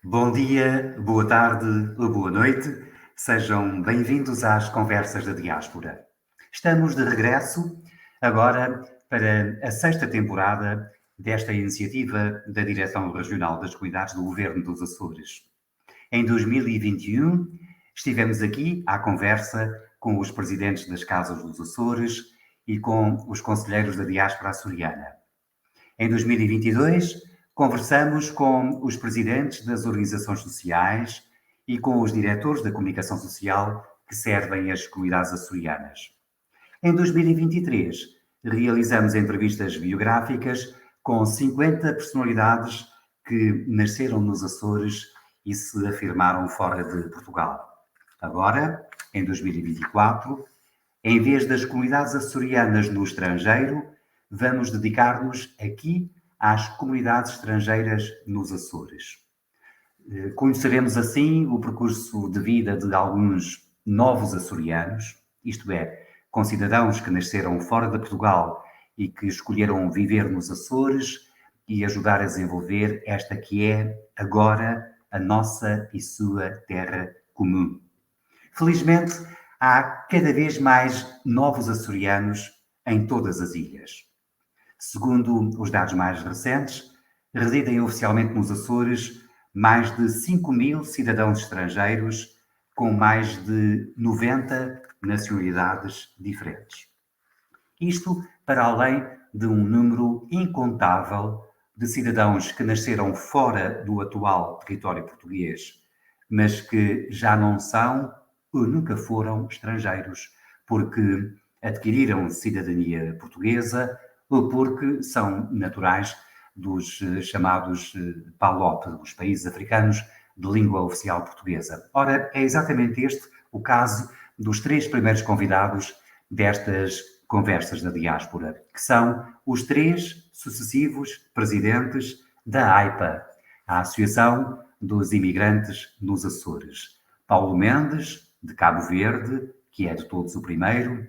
Bom dia, boa tarde ou boa noite. Sejam bem-vindos às Conversas da Diáspora. Estamos de regresso agora para a sexta temporada desta iniciativa da Direção Regional das Comunidades do Governo dos Açores. Em 2021, estivemos aqui à conversa com os presidentes das Casas dos Açores e com os conselheiros da diáspora açoriana. Em 2022, conversamos com os presidentes das organizações sociais e com os diretores da comunicação social que servem as comunidades açorianas. Em 2023, realizamos entrevistas biográficas com 50 personalidades que nasceram nos Açores e se afirmaram fora de Portugal. Agora, em 2024, em vez das comunidades açorianas no estrangeiro, vamos dedicar-nos aqui às comunidades estrangeiras nos Açores. Conheceremos assim o percurso de vida de alguns novos açorianos, isto é, com cidadãos que nasceram fora de Portugal e que escolheram viver nos Açores e ajudar a desenvolver esta que é agora a nossa e sua terra comum. Felizmente, há cada vez mais novos açorianos em todas as ilhas. Segundo os dados mais recentes, residem oficialmente nos Açores mais de 5.000 cidadãos estrangeiros com mais de 90 nacionalidades diferentes. Isto para além de um número incontável de cidadãos que nasceram fora do atual território português, mas que já não são ou nunca foram estrangeiros, porque adquiriram cidadania portuguesa ou porque são naturais dos chamados PALOP, os países africanos de língua oficial portuguesa. Ora, é exatamente este o caso dos três primeiros convidados destas conversas da diáspora, que são os três sucessivos presidentes da AIPA, a Associação dos Imigrantes nos Açores. Paulo Mendes, de Cabo Verde, que é de todos o primeiro,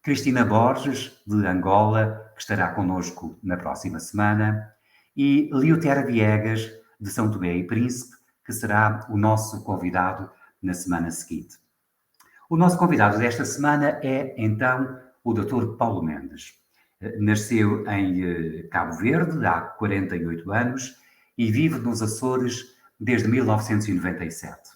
Cristina Borges, de Angola, que estará connosco na próxima semana, e Leotera Viegas, de São Tomé e Príncipe, que será o nosso convidado na semana seguinte. O nosso convidado desta semana é, então, o Dr. Paulo Mendes. Nasceu em Cabo Verde há 48 anos e vive nos Açores desde 1997.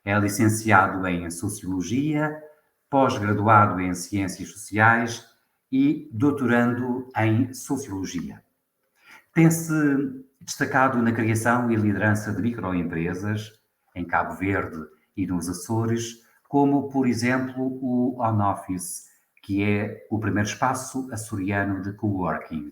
É licenciado em Sociologia, pós-graduado em Ciências Sociais e doutorando em Sociologia. Tem-se destacado na criação e liderança de microempresas em Cabo Verde e nos Açores, como, por exemplo, o On Office, que é o primeiro espaço açoriano de coworking.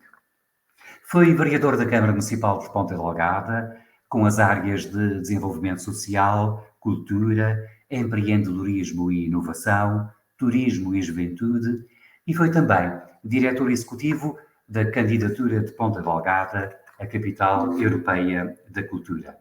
Foi vereador da Câmara Municipal de Ponta Delgada, com as áreas de desenvolvimento social, cultura, empreendedorismo e inovação, turismo e juventude, e foi também diretor executivo da candidatura de Ponta Delgada à Capital Europeia da Cultura.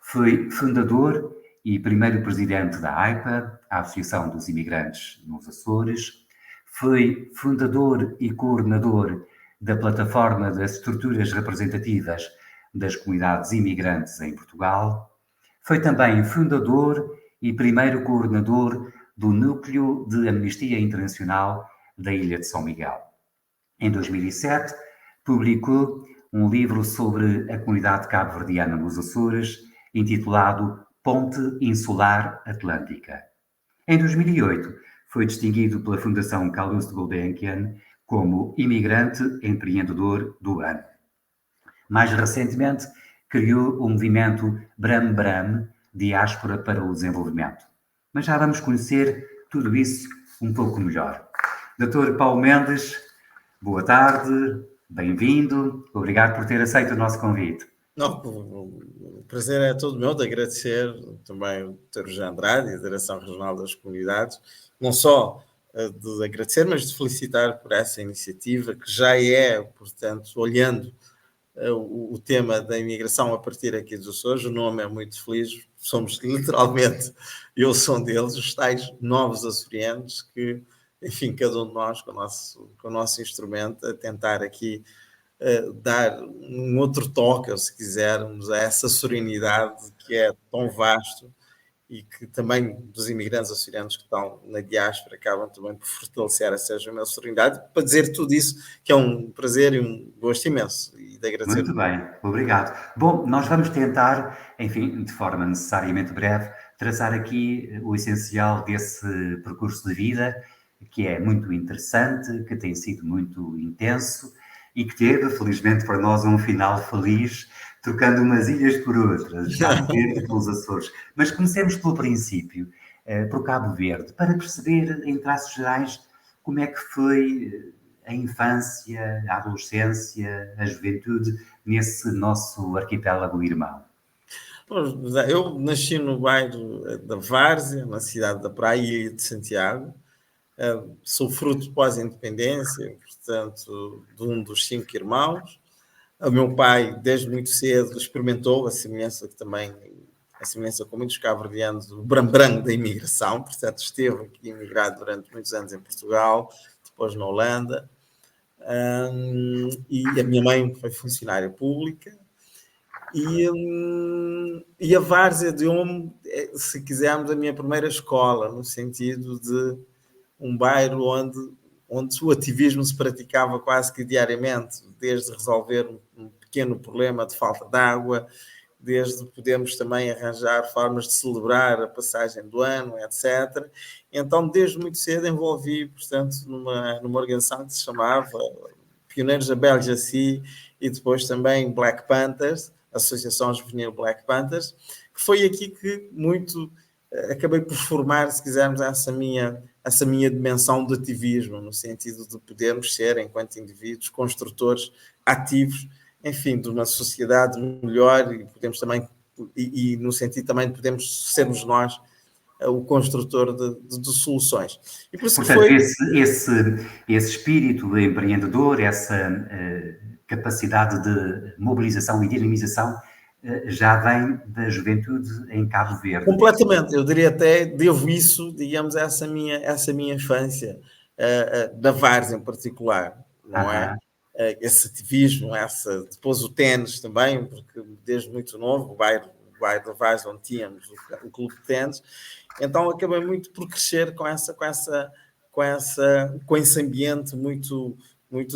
Foi fundador e primeiro presidente da AIPA, a Associação dos Imigrantes nos Açores. Foi fundador e coordenador da Plataforma das Estruturas Representativas das Comunidades Imigrantes em Portugal. Foi também fundador e primeiro coordenador do Núcleo de Amnistia Internacional da Ilha de São Miguel. Em 2007, publicou um livro sobre a comunidade cabo-verdiana nos Açores, intitulado Ponte Insular Atlântica. Em 2008, foi distinguido pela Fundação Calouste Gulbenkian como Imigrante Empreendedor do Ano. Mais recentemente, criou o movimento Bram Bram, Diáspora para o Desenvolvimento. Mas já vamos conhecer tudo isso um pouco melhor. Dr. Paulo Mendes, boa tarde, bem-vindo, obrigado por ter aceito o nosso convite. Não, o prazer é todo meu de agradecer também o Dr. José Andrade e a Direção Regional das Comunidades, não só de agradecer, mas de felicitar por essa iniciativa, que já é, portanto, olhando o tema da imigração a partir aqui dos Açores, o nome é muito feliz, somos literalmente, eu sou um deles, os tais novos açorianos que, enfim, cada um de nós com o nosso instrumento a tentar aqui dar um outro toque, ou se quisermos, a essa serenidade que é tão vasto e que também dos imigrantes açorianos que estão na diáspora acabam também por fortalecer essa serenidade. Para dizer tudo isso, que é um prazer e um gosto imenso e de agradecer. Muito bem, obrigado. Bom, nós vamos tentar, enfim, de forma necessariamente breve, traçar aqui o essencial desse percurso de vida, que é muito interessante, que tem sido muito intenso e que teve, felizmente para nós, um final feliz, trocando umas ilhas por outras, Cabo Verde e pelos Açores. Mas comecemos pelo princípio, por Cabo Verde, para perceber, em traços gerais, como é que foi a infância, a adolescência, a juventude nesse nosso arquipélago irmão. Eu nasci no bairro da Várzea, na cidade da Praia, Ilha de Santiago. Sou fruto pós-independência, portanto, de um dos 5 irmãos. O meu pai, desde muito cedo, experimentou a semelhança com muitos cabo-verdianos, o bram-bram da imigração, portanto, esteve aqui imigrado durante muitos anos em Portugal, depois na Holanda. E a minha mãe foi funcionária pública. E a Várzea deu-me, se quisermos, a minha primeira escola, no sentido de um bairro onde o ativismo se praticava quase que diariamente, desde resolver um pequeno problema de falta de água, desde podermos também arranjar formas de celebrar a passagem do ano, etc. Então, desde muito cedo, envolvi, portanto, numa organização que se chamava Pioneiros da Beljaci e depois também Black Panthers, Associação Juvenil Black Panthers, que foi aqui que muito acabei por formar, se quisermos, essa minha dimensão de ativismo, no sentido de podermos ser, enquanto indivíduos, construtores ativos, enfim, de uma sociedade melhor e podemos também, e no sentido também de podermos sermos nós o construtor de soluções. E por isso portanto, foi... esse espírito empreendedor, essa capacidade de mobilização e dinamização já vem da juventude em Cabo Verde. Completamente, eu diria até, devo isso, digamos, a essa minha infância, da Várzea em particular, não é? Esse ativismo, depois o ténis também, porque desde muito novo, o bairro da Várzea onde tínhamos o clube de ténis, então acabei muito por crescer com esse ambiente muito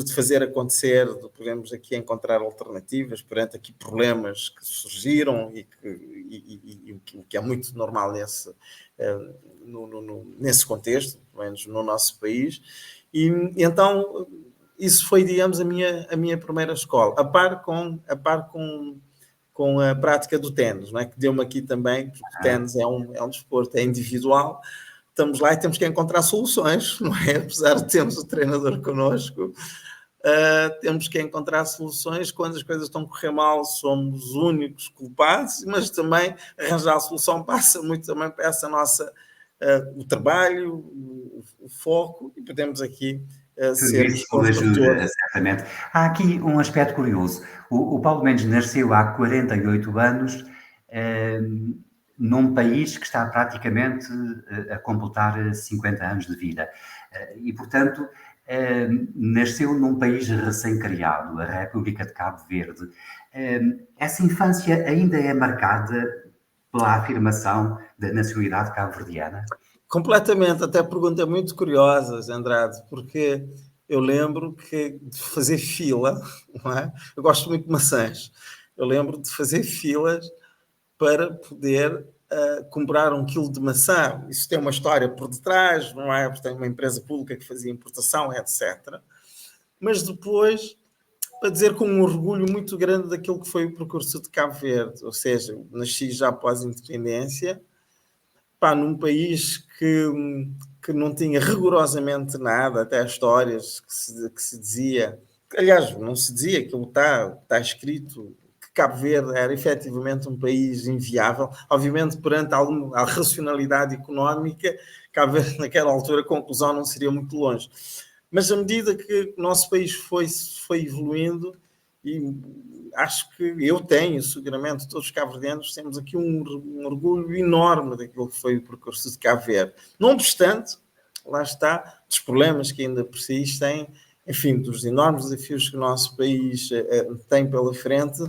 de fazer acontecer, de podemos aqui encontrar alternativas perante aqui problemas que surgiram e o que é muito normal nesse contexto, pelo menos no nosso país. E então isso foi, digamos, a minha primeira escola, a par com a prática do ténis, não é? Que deu-me aqui também, porque o ténis é um desporto, é individual. Estamos lá e temos que encontrar soluções, não é? Apesar de termos o treinador connosco, temos que encontrar soluções. Quando as coisas estão a correr mal, somos os únicos culpados, mas também arranjar a solução passa muito também para essa nossa, o trabalho, o foco, e podemos aqui ser isso ajuda, certamente. Há aqui um aspecto curioso. O Paulo Mendes nasceu há 48 anos, num país que está praticamente a completar 50 anos de vida. E, portanto, nasceu num país recém-criado, a República de Cabo Verde. Essa infância ainda é marcada pela afirmação da nacionalidade cabo-verdiana? Completamente, até pergunta muito curiosa, Andrade, porque eu lembro que de fazer fila, não é? Eu gosto muito de maçãs, eu lembro de fazer filas para poder comprar 1 quilo de maçã. Isso tem uma história por detrás, não é? Porque tem uma empresa pública que fazia importação, etc. Mas depois, para dizer com um orgulho muito grande daquilo que foi o percurso de Cabo Verde, ou seja, nasci já após a independência, num país que não tinha rigorosamente nada, até histórias que se dizia, aliás, não se dizia, aquilo está escrito, que Cabo Verde era efetivamente um país inviável. Obviamente, perante a racionalidade económica, Cabo Verde, naquela altura, a conclusão não seria muito longe. Mas à medida que o nosso país foi evoluindo, e acho que eu tenho, seguramente, todos os cabo-verdianos temos aqui um orgulho enorme daquilo que foi o percurso de Cabo Verde. Não obstante, lá está, dos problemas que ainda persistem, enfim, dos enormes desafios que o nosso país tem pela frente,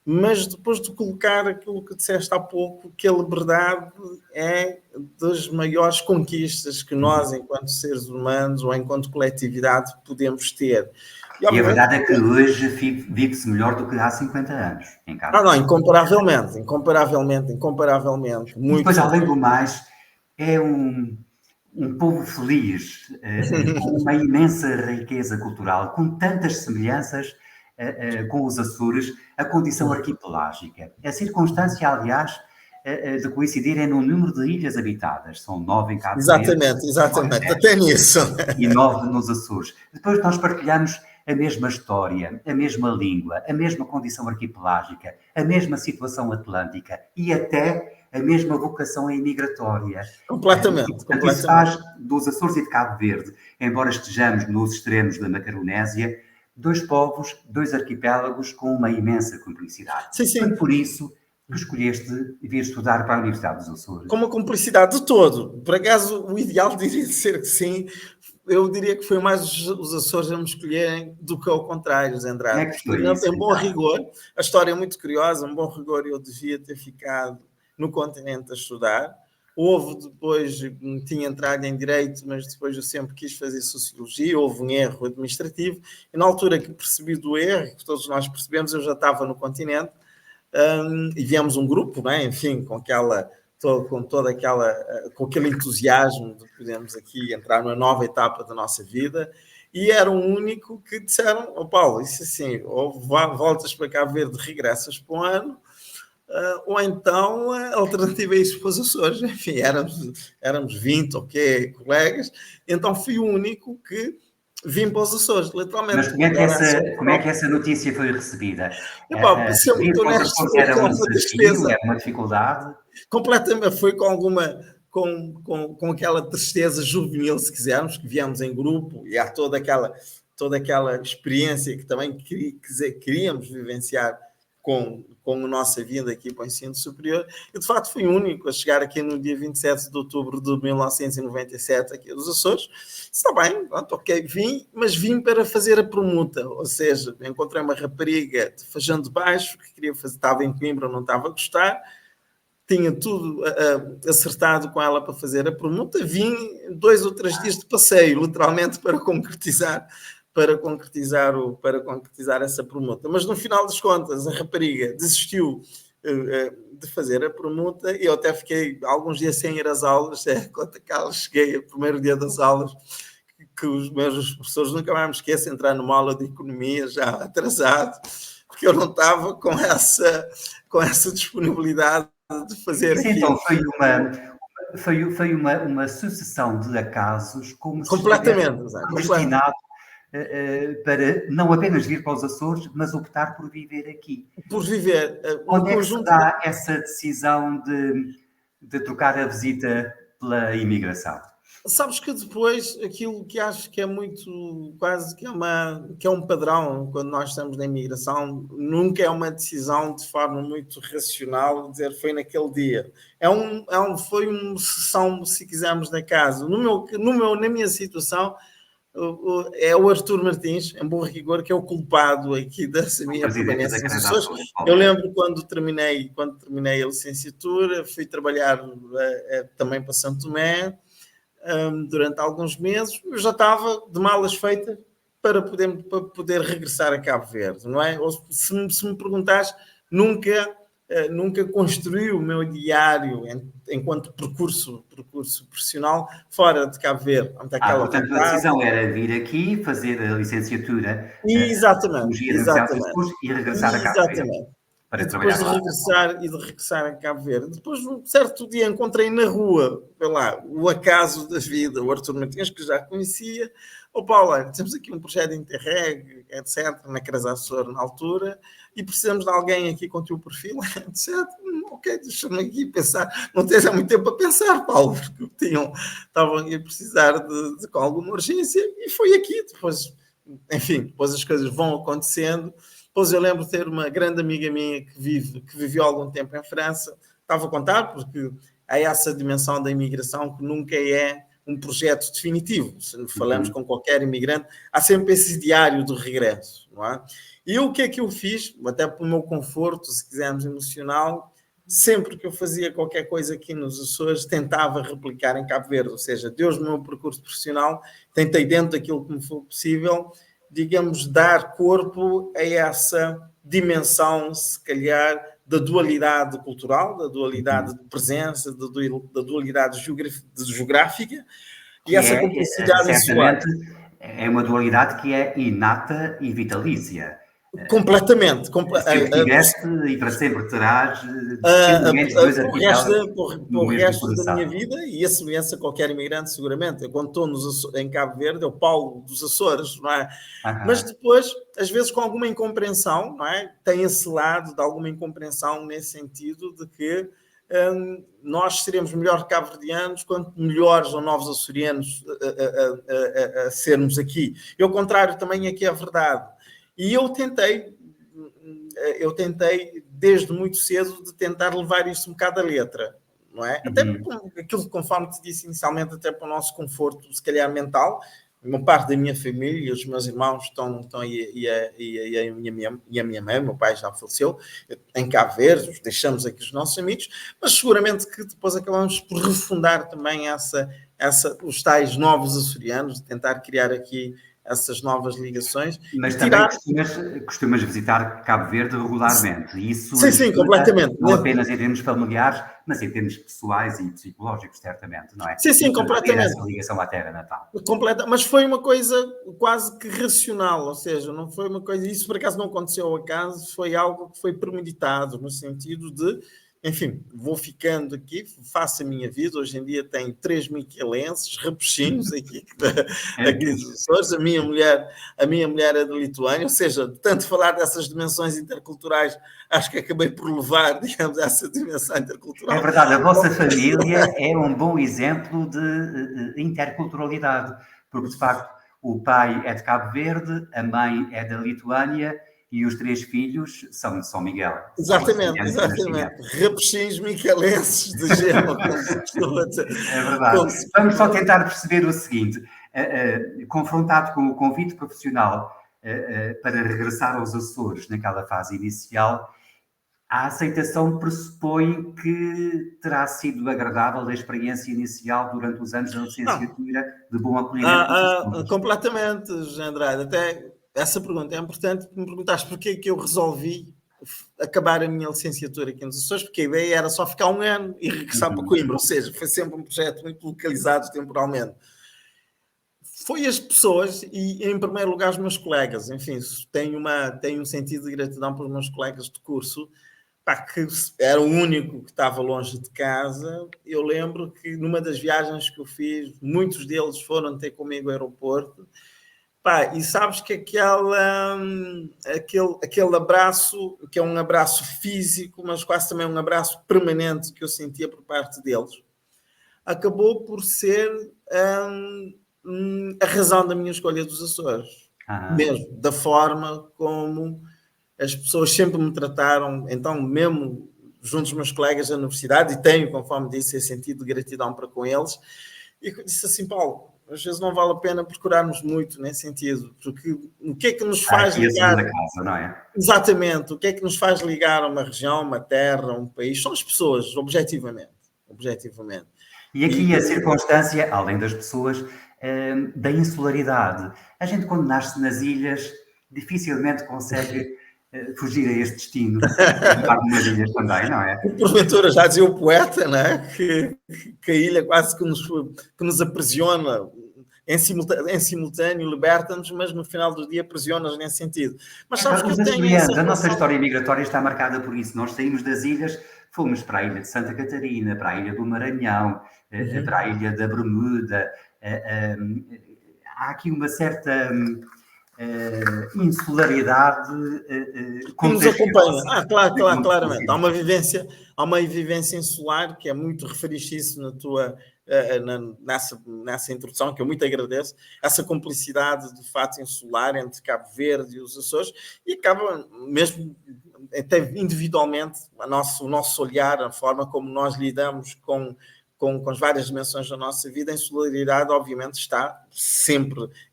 mas depois de colocar aquilo que disseste há pouco, que a liberdade é das maiores conquistas que nós, enquanto seres humanos ou enquanto coletividade, podemos ter. E a verdade é que hoje vive-se melhor do que há 50 anos em Cabo Verde. Incomparavelmente. E depois, além do mais, é um povo feliz, com uma imensa riqueza cultural, com tantas semelhanças com os Açores, a condição arquipelágica. A circunstância, aliás, de coincidirem no número de ilhas habitadas. São 9 em Cabo Verde. Exatamente. Até nisso. E 9 nos Açores. Depois nós partilhamos a mesma história, a mesma língua, a mesma condição arquipelágica, a mesma situação atlântica e até a mesma vocação imigratória. Completamente. Isso faz dos Açores e de Cabo Verde, embora estejamos nos extremos da Macaronésia, dois povos, dois arquipélagos com uma imensa cumplicidade. Sim. Foi por isso que escolheste vir estudar para a Universidade dos Açores. Com uma cumplicidade de todo. Por acaso, o ideal diria ser que sim. Eu diria que foi mais os Açores a me escolherem do que ao contrário, Zé Andrade. É que foi isso, em bom rigor, a história é muito curiosa, em bom rigor eu devia ter ficado no continente a estudar. Houve depois, tinha entrado em Direito, mas depois eu sempre quis fazer Sociologia, houve um erro administrativo, e na altura que percebi do erro, que todos nós percebemos, eu já estava no continente, e viemos um grupo, não é? Enfim, com aquele entusiasmo de podermos aqui entrar numa nova etapa da nossa vida, e era o único que disseram, Paulo, isso assim, ou voltas para Cabo Verde, regressas para um ano, ou então a alternativa é isso para os Açores. Enfim, éramos 20 colegas, então fui o único que vim para os Açores, literalmente. Mas como é que essa notícia foi recebida? Se eu me estou honesto, era um desafio, era uma dificuldade? Completamente, foi com aquela tristeza juvenil, se quisermos, que viemos em grupo e há toda aquela experiência que também queríamos vivenciar com a nossa vinda aqui para o ensino superior. E de facto fui o único a chegar aqui no dia 27 de outubro de 1997 aqui dos Açores. Está bem, pronto, ok, vim para fazer a permuta, ou seja, encontrei uma rapariga de Fajão de Baixo que queria fazer, estava em Coimbra, não estava a gostar, tinha tudo acertado com ela para fazer a permuta, vim 2 ou 3 dias de passeio, literalmente, para concretizar essa permuta. Mas no final das contas, a rapariga desistiu de fazer a permuta e eu até fiquei alguns dias sem ir às aulas, quando cheguei o primeiro dia das aulas, que os meus professores nunca mais me esquecem, entrar numa aula de economia já atrasado, porque eu não estava com essa disponibilidade de fazer aquilo. Então foi uma sucessão de acasos, como se completamente destinado para não apenas vir para os Açores, mas optar por viver aqui. Por viver. Onde é que se dá essa decisão de trocar a visita pela imigração? Sabes que depois aquilo que acho que é muito, quase que é um padrão quando nós estamos na imigração, nunca é uma decisão de forma muito racional, dizer foi naquele dia. Foi uma sessão, se quisermos, da casa. Na minha situação, é o Artur Martins, em bom rigor, que é o culpado aqui dessa minha permanência nas Açores. Eu lembro quando terminei a licenciatura, fui trabalhar também para Santo Tomé, durante alguns meses, eu já estava de malas feitas para poder regressar a Cabo Verde, não é? Ou, se me perguntares, nunca construí o meu diário enquanto percurso profissional fora de Cabo Verde. Portanto, a decisão era vir aqui, fazer a licenciatura exatamente, e regressar a Cabo Verde. Para depois de regressar a Cabo Verde. Depois, um certo dia, encontrei na rua, o acaso da vida, o Artur Martins, que já conhecia. Paulo, temos aqui um projeto de Interreg, etc., na Casa Açores, na altura, e precisamos de alguém aqui com o teu perfil, etc. Ok, deixa-me aqui pensar. Não tens há muito tempo a pensar, Paulo, porque estavam aqui a precisar com alguma urgência, e foi aqui. Depois, enfim, depois as coisas vão acontecendo. Depois eu lembro de ter uma grande amiga minha que viveu algum tempo em França, estava a contar, porque há essa dimensão da imigração que nunca é um projeto definitivo. Se falamos com qualquer imigrante, há sempre esse diário do regresso, não é? E o que é que eu fiz? Até para o meu conforto, se quisermos, emocional, sempre que eu fazia qualquer coisa aqui nos Açores, tentava replicar em Cabo Verde, ou seja, desde o meu percurso profissional, tentei dentro daquilo que me foi possível, digamos, dar corpo a essa dimensão, se calhar, da dualidade cultural, da dualidade de presença, da dualidade geográfica e Que essa é, complexidade insular. certamente, é uma dualidade que é inata e vitalícia. Completamente. Sempre tiveste e para sempre terás, pelo menos dois Para arquipélagos o no mesmo resto da minha coração. vida, e a semelhança de qualquer imigrante, seguramente. Eu, quando estou em Cabo Verde, é o Paulo dos Açores, não é? Mas Aham. depois, às vezes, com alguma incompreensão, não é? Tem esse lado de alguma incompreensão nesse sentido de que nós seremos melhores cabo-verdianos quanto melhores ou novos açorianos a sermos aqui. E ao contrário, também aqui é verdade. E eu tentei desde muito cedo de tentar levar isto um bocado à letra, não é? Até porque aquilo, conforme te disse inicialmente, até para o nosso conforto, se calhar mental, uma parte da minha família, os meus irmãos estão e a minha mãe, o meu pai já faleceu, em Cabo Verde, deixamos aqui os nossos amigos, mas seguramente que depois acabamos por refundar também os tais novos açorianos, de tentar criar aqui essas novas ligações e Mas também tirar... costumas visitar Cabo Verde regularmente. E isso Sim, sim, ajuda, completamente. não apenas em termos familiares, mas em termos pessoais e psicológicos, certamente, não é? Sim, E sim, manter completamente. essa ligação à terra natal. Mas foi uma coisa quase que racional, ou seja, não foi uma coisa, isso por acaso não aconteceu ao acaso, foi algo que foi premeditado, no sentido de, enfim, vou ficando aqui, faço a minha vida, hoje em dia tenho 3 miquelenses, repechinhos É aqui dos isso. Açores, a minha mulher é de Lituânia, ou seja, de tanto falar dessas dimensões interculturais, acho que acabei por levar, digamos, essa dimensão É intercultural. verdade, a vossa família é um bom exemplo de interculturalidade, porque de facto o pai é de Cabo Verde, a mãe é da Lituânia e os 3 filhos são de São Miguel, são Exatamente, açorianos de exatamente. nascimento. Repechins micalenses de gema, como se costuma dizer. É verdade. Como se Vamos só costuma- tentar perceber o seguinte: confrontado com o convite profissional para regressar aos Açores naquela fase inicial, a aceitação pressupõe que terá sido agradável a experiência inicial durante os anos da Não, licenciatura de bom acolhimento nos Açores. completamente, José Andrade. Até essa pergunta é importante, porque me perguntaste porquê que eu resolvi acabar a minha licenciatura aqui nos Açores, porque a ideia era só ficar um ano e regressar para Coimbra, ou seja, foi sempre um projeto muito localizado temporalmente. Foi as pessoas e, em primeiro lugar, os meus colegas. Enfim, tenho um sentido de gratidão para os meus colegas de curso, pá, que era o único que estava longe de casa. Eu lembro que numa das viagens que eu fiz, muitos deles foram ter comigo ao aeroporto. Pá, e sabes que aquele abraço, que é um abraço físico, mas quase também um abraço permanente que eu sentia por parte deles, acabou por ser a razão da minha escolha dos Açores. Ah, Mesmo, da forma como as pessoas sempre me trataram, então mesmo junto dos meus colegas da universidade, e tenho, conforme disse, esse sentido de gratidão para com eles, e disse assim, Paulo, às vezes não vale a pena procurarmos muito nesse sentido, porque o que é que nos há faz aqui a ligar, segunda casa, não é? exatamente, o que é que nos faz ligar a uma região, uma terra, um país, são as pessoas, objetivamente. E aqui a circunstância, além das pessoas, da insularidade. A gente, quando nasce nas ilhas, dificilmente consegue fugir a este destino. Em algumas ilhas também, não é? Porventura, já dizia o poeta, né? que a ilha quase que nos aprisiona, em simultâneo liberta-nos, mas no final do dia aprisiona-nos nesse sentido. Mas sabes que Os eu tenho essa açorianos, a nossa relação... história migratória está marcada por isso. Nós saímos das ilhas, fomos para a ilha de Santa Catarina, para a ilha do Maranhão, para a ilha da Bermuda. Há aqui uma certa insularidade que nos acompanha. contagiosa. Claramente. Há uma vivência insular que é muito, referiste isso nessa introdução, que eu muito agradeço, essa complicidade de fato insular entre Cabo Verde e os Açores, e acaba mesmo até individualmente o nosso olhar, a forma como nós lidamos com com as várias dimensões da nossa vida, em solidariedade, obviamente,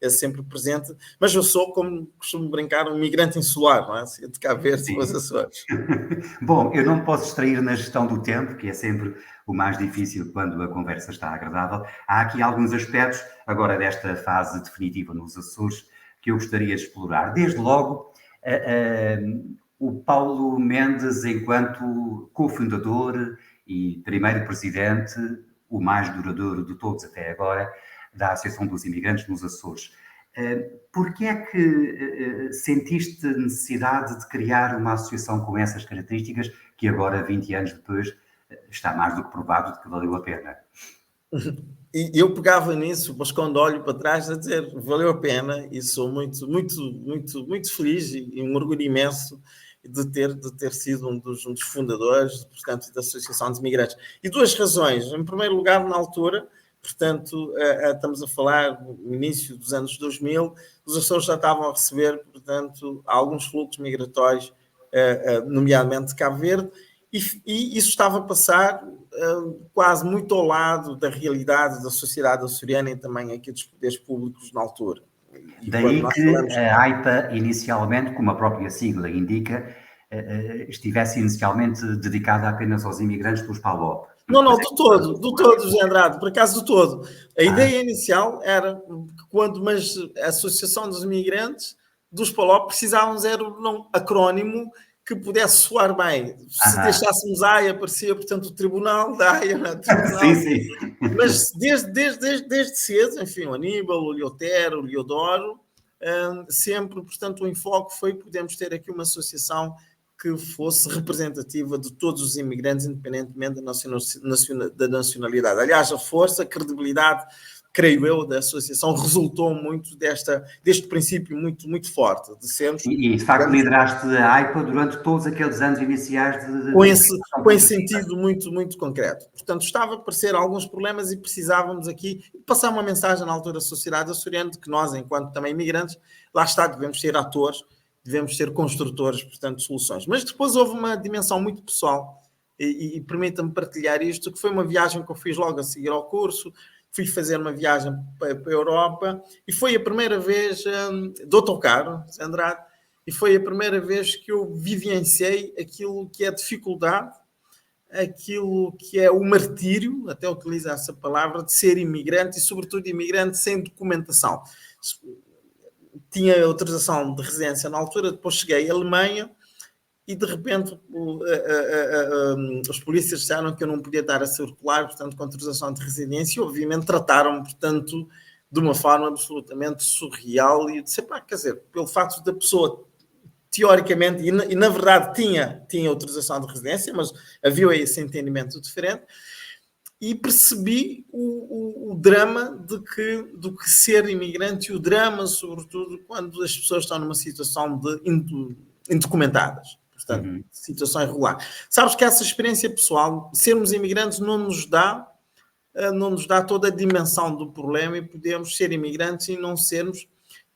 é sempre presente, mas eu sou, como costumo brincar, um migrante insular, não é? De Cabo Verde para os Açores. Bom, eu não posso distrair na gestão do tempo, que é sempre o mais difícil quando a conversa está agradável. Há aqui alguns aspectos, agora desta fase definitiva nos Açores, que eu gostaria de explorar. Desde logo, o Paulo Mendes, enquanto cofundador e primeiro presidente, o mais duradouro de todos até agora, da Associação dos Imigrantes nos Açores. Por que é que sentiste necessidade de criar uma associação com essas características que agora, 20 anos depois, está mais do que provado de que valeu a pena? E eu pegava nisso, mas quando olho para trás, a dizer, valeu a pena e sou muito, muito, muito, muito feliz e um orgulho imenso de ter sido um dos fundadores, portanto, da Associação dos Imigrantes. E duas razões. Em primeiro lugar, na altura, portanto, estamos a falar no início dos anos 2000, os Açores já estavam a receber, portanto, alguns fluxos migratórios, nomeadamente de Cabo Verde, e isso estava a passar quase muito ao lado da realidade da sociedade açoriana e também aqui dos poderes públicos na altura. E daí que a AIPA, inicialmente, como a própria sigla indica, estivesse inicialmente dedicada apenas aos imigrantes dos PALOP. Não, do todo, José Andrade, por acaso do todo. A ideia inicial era que mas a Associação dos Imigrantes dos PALOP precisávamos era um acrónimo que pudesse soar bem. Se deixássemos AIA, aparecia, portanto, o Tribunal da AIA, né? Tribunal. Sim. Mas desde cedo, enfim, o Aníbal, o Leotero, o Leodoro, sempre, portanto, o enfoque foi podemos ter aqui uma associação que fosse representativa de todos os imigrantes, independentemente da nacionalidade. Aliás, a força, a credibilidade, creio eu, da associação resultou muito deste princípio muito, muito forte de sermos... E de facto lideraste a AIPA durante todos aqueles anos iniciais com esse sentido muito, muito concreto. Portanto, estava a aparecer alguns problemas e precisávamos aqui passar uma mensagem na altura da sociedade açoriana de que nós, enquanto também imigrantes, lá está, devemos ser atores, devemos ser construtores, portanto, de soluções. Mas depois houve uma dimensão muito pessoal e permita-me partilhar isto, que foi uma viagem que eu fiz logo a seguir ao curso, fui fazer uma viagem para a Europa e foi a primeira vez de autocarro, Andrade, e foi a primeira vez que eu vivenciei aquilo que é dificuldade, aquilo que é o martírio, até utilizo essa palavra, de ser imigrante e, sobretudo, imigrante sem documentação. Tinha autorização de residência na altura, depois cheguei à Alemanha e, de repente, os polícias disseram que eu não podia estar a circular, portanto, com autorização de residência e, obviamente, trataram-me, portanto, de uma forma absolutamente surreal e disse, quer dizer, pelo facto da pessoa teoricamente, e na verdade tinha autorização de residência, mas havia esse entendimento diferente, e percebi o drama do que ser imigrante e o drama, sobretudo, quando as pessoas estão numa situação de indocumentadas, portanto, situação irregular. Sabes que essa experiência pessoal, sermos imigrantes não nos dá toda a dimensão do problema e podemos ser imigrantes e não sermos,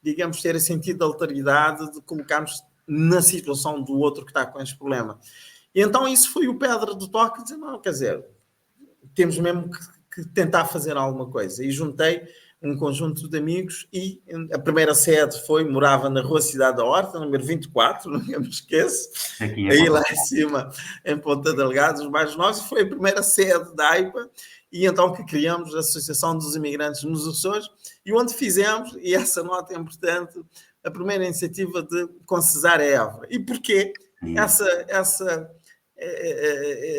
digamos, ter a sentido de alteridade, de colocarmos na situação do outro que está com esse problema. E então isso foi o pedra do toque, de dizer, não, quer dizer, temos mesmo que tentar fazer alguma coisa. E juntei um conjunto de amigos e a primeira sede morava na Rua Cidade da Horta, número 24, não me esqueço, aí lá em cima, em Ponta Delgado, os mais novos, foi a primeira sede da AIPA, e então que criamos a Associação dos Imigrantes nos Açores, e onde fizemos, e essa nota é importante, a primeira iniciativa de Concesar a Évora. E porquê?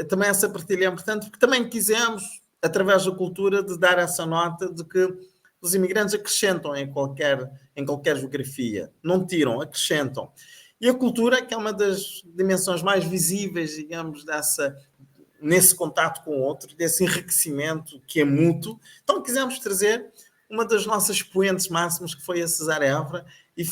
Também essa partilha é importante, porque também quisemos, através da cultura, de dar essa nota de que os imigrantes acrescentam em qualquer geografia, não tiram, acrescentam. E a cultura, que é uma das dimensões mais visíveis, digamos, nesse contato com o outro, desse enriquecimento que é mútuo, então quisemos trazer uma das nossas expoentes máximas, que foi a Cesar Évora, e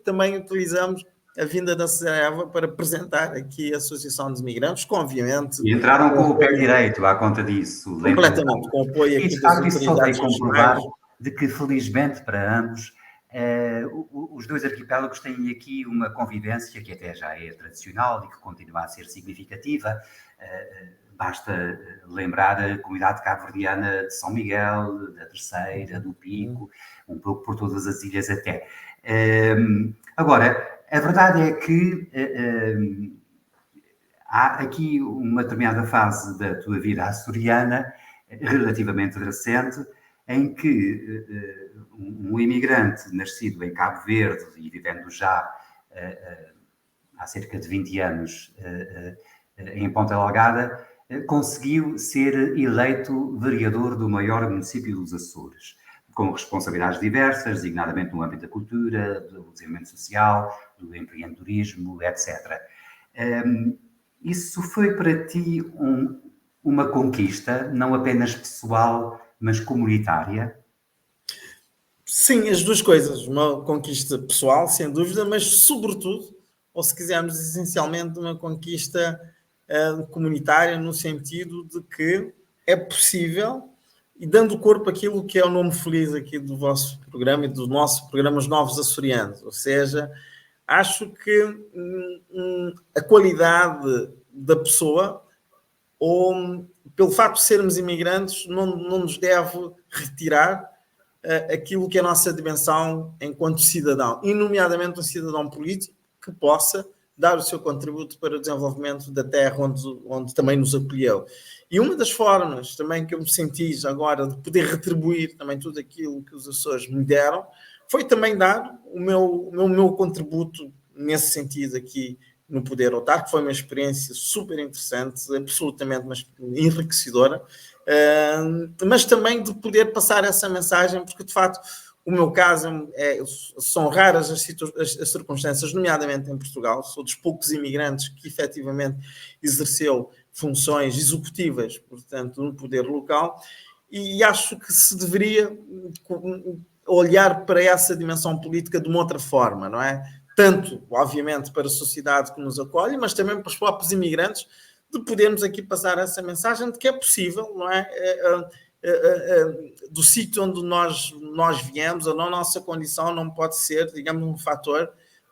também utilizamos a vinda da Cesar Évora para apresentar aqui a Associação dos Imigrantes, com obviamente... E entraram com o pé direito à conta disso. Completamente, com o apoio aqui das autoridades. Isso só tem comprovar de que, felizmente para ambos, os dois arquipélagos têm aqui uma convivência que até já é tradicional e que continua a ser significativa. basta lembrar a comunidade cabo-verdiana de São Miguel, da Terceira, do Pico, um pouco por todas as ilhas até. Agora, a verdade é que há aqui uma determinada fase da tua vida açoriana, relativamente recente, em que um imigrante nascido em Cabo Verde e vivendo já há cerca de 20 anos em Ponta Delgada, conseguiu ser eleito vereador do maior município dos Açores, com responsabilidades diversas, designadamente no âmbito da cultura, do desenvolvimento social, do empreendedorismo, etc. Isso foi para ti uma conquista, não apenas pessoal, mas comunitária? Sim, as duas coisas. Uma conquista pessoal, sem dúvida, mas sobretudo, ou se quisermos, essencialmente, uma conquista comunitária, no sentido de que é possível, e dando corpo àquilo que é o nome feliz aqui do vosso programa e do nosso programa Os Novos Açorianos. Ou seja, acho que a qualidade da pessoa, ou pelo facto de sermos imigrantes, não nos deve retirar aquilo que é a nossa dimensão enquanto cidadão, e nomeadamente um cidadão político que possa dar o seu contributo para o desenvolvimento da terra onde também nos acolheu. E uma das formas também que eu me senti agora de poder retribuir também tudo aquilo que os Açores me deram foi também dar o meu contributo nesse sentido aqui no Poder Autárquico, que foi uma experiência super interessante, absolutamente enriquecedora, mas também de poder passar essa mensagem, porque de facto o meu caso são raras as circunstâncias, nomeadamente em Portugal. Sou dos poucos imigrantes que efetivamente exerceu funções executivas, portanto, no poder local, e acho que se deveria olhar para essa dimensão política de uma outra forma, não é? Tanto, obviamente, para a sociedade que nos acolhe, mas também para os próprios imigrantes, de podermos aqui passar essa mensagem de que é possível, não é? Do sítio onde nós viemos, a nossa condição não pode ser, digamos, um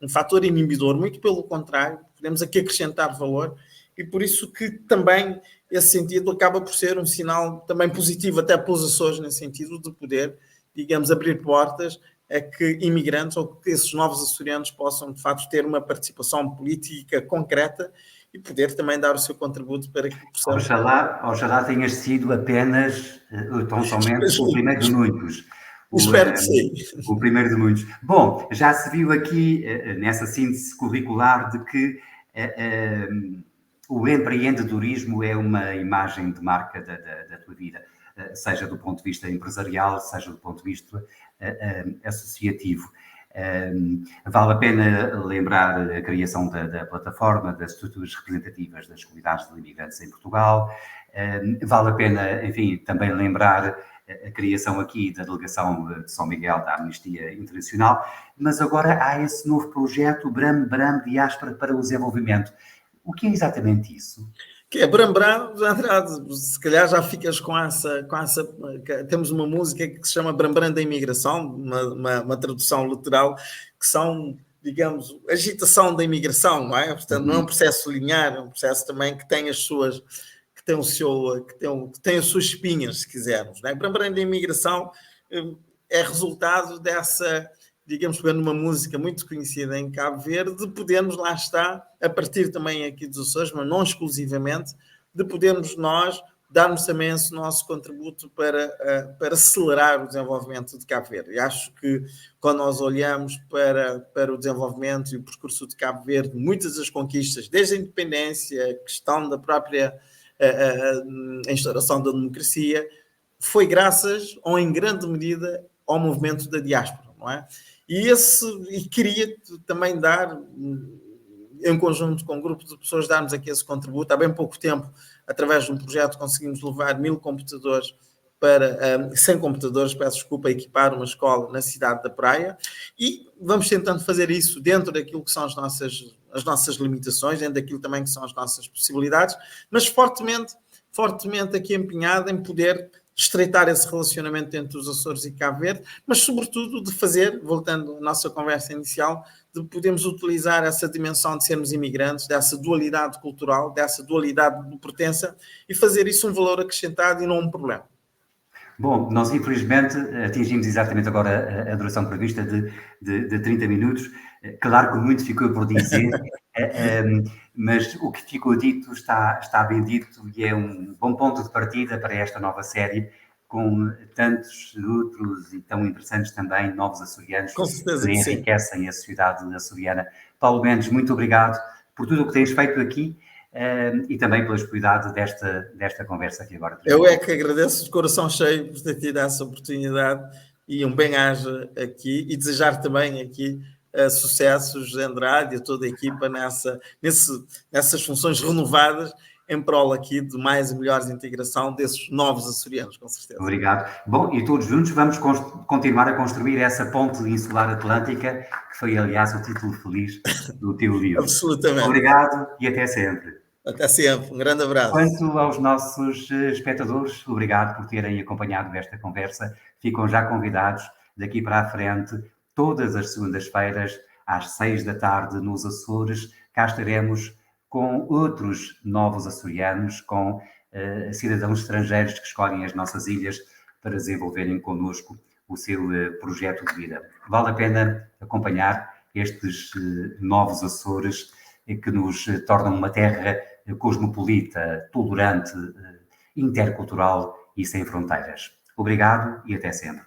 fator inibidor, muito pelo contrário, podemos aqui acrescentar valor, e por isso que também esse sentido acaba por ser um sinal também positivo, até para os Açores, nesse sentido de poder, digamos, abrir portas a que imigrantes ou que esses novos açorianos possam, de facto, ter uma participação política concreta e poder também dar o seu contributo para que possamos... Oxalá tenhas sido apenas, tão somente, o primeiro de muitos. Espero que sim. O primeiro de muitos. Bom, já se viu aqui, nessa síntese curricular, de que o empreendedorismo é uma imagem de marca da tua vida, seja do ponto de vista empresarial, seja do ponto de vista associativo. Vale a pena lembrar a criação da plataforma das estruturas representativas das comunidades de imigrantes em Portugal. Vale a pena, enfim, também lembrar a criação aqui da delegação de São Miguel da Amnistia Internacional, mas agora há esse novo projeto Bram Diáspora para o Desenvolvimento. O que é exatamente isso? Que é Bram, Andrade, se calhar já ficas com essa... Temos uma música que se chama Bram da Imigração, uma tradução literal, que são, digamos, agitação da imigração, não é? Portanto, não é um processo linear, é um processo também que tem as suas... que tem as suas espinhas, se quisermos, não é? Bram da Imigração é resultado dessa... digamos, pegando uma música muito conhecida em Cabo Verde, de podermos, lá está, a partir também aqui dos Açores, mas não exclusivamente, de podermos nós darmos também esse nosso contributo para acelerar o desenvolvimento de Cabo Verde. E acho que quando nós olhamos para o desenvolvimento e o percurso de Cabo Verde, muitas das conquistas, desde a independência, a questão da própria a instauração da democracia, foi graças, ou em grande medida, ao movimento da diáspora, não é? E queria também dar, em conjunto com um grupo de pessoas, darmos aqui esse contributo. Há bem pouco tempo, através de um projeto, conseguimos levar 1000 computadores 100 computadores, peço desculpa, equipar uma escola na cidade da Praia, e vamos tentando fazer isso dentro daquilo que são as nossas limitações, dentro daquilo também que são as nossas possibilidades, mas fortemente aqui empenhado em poder estreitar esse relacionamento entre os Açores e Cabo Verde, mas sobretudo de fazer, voltando à nossa conversa inicial, de podermos utilizar essa dimensão de sermos imigrantes, dessa dualidade cultural, dessa dualidade de pertença, e fazer isso um valor acrescentado e não um problema. Bom, nós infelizmente atingimos exatamente agora a duração prevista de 30 minutos. Claro que muito ficou por dizer, mas o que ficou dito está bem dito e é um bom ponto de partida para esta nova série, com tantos outros e tão interessantes também novos açorianos Com certeza que que sim. enriquecem a sociedade açoriana. Paulo Mendes, muito obrigado por tudo o que tens feito aqui. E também pela disponibilidade desta conversa aqui agora. Eu é que agradeço de coração cheio por ter tido essa oportunidade e um bem-aja aqui e desejar também aqui sucessos, José Andrade e a toda a equipa nessas funções renovadas em prol aqui de mais e melhores integração desses novos açorianos, com certeza. Obrigado. Bom, e todos juntos vamos continuar a construir essa ponte insular atlântica, que foi, aliás, o título feliz do teu livro. Absolutamente. Obrigado e até sempre. Até sempre. Um grande abraço. Quanto aos nossos espectadores, obrigado por terem acompanhado esta conversa. Ficam já convidados daqui para a frente, todas as segundas-feiras, às 6 da tarde, nos Açores. Cá estaremos com outros novos açorianos, com cidadãos estrangeiros que escolhem as nossas ilhas para desenvolverem connosco o seu projeto de vida. Vale a pena acompanhar estes novos Açores que nos tornam uma terra cosmopolita, tolerante, intercultural e sem fronteiras. Obrigado e até sempre.